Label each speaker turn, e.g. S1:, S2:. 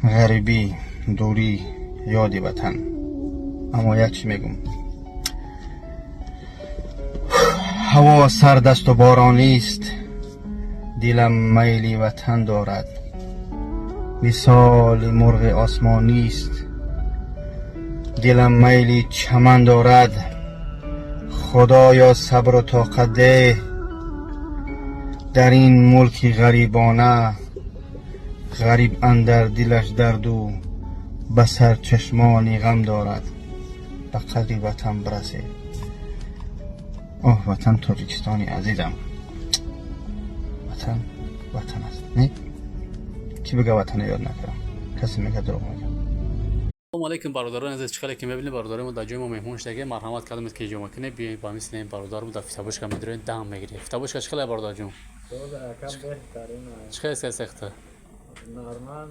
S1: غریبی، دوری، یاد وطن. اما یک چی میگم، هوا سرد است و بارانی است، دلم میلی وطن دارد. مثال مرغ آسمانی است، دلم میلی چمن دارد. خدایا صبر و طاقت ده، در این ملک غریبانه. غریب اندر دلش درد و بسر چشمانی غم دارد. به قدر وطن برسه. اوه وطن تاجیکستانی عزیزم، وطن وطن است. نه کی بگه وطن یاد نکردم؟ کسی میگه دروغ میگه.
S2: السلام علیکم برادران عزیز، چقدر که میبینید برادران در جای ما مهمون شده، مرحمت کردم که جمع کنه بیاین با مثل این برادر بود فتابوش که میدرین دام میگیره. فتابوش که چقدر برادر جون؟
S3: تو کم بهترین
S2: چقدر سخته؟
S3: نرمان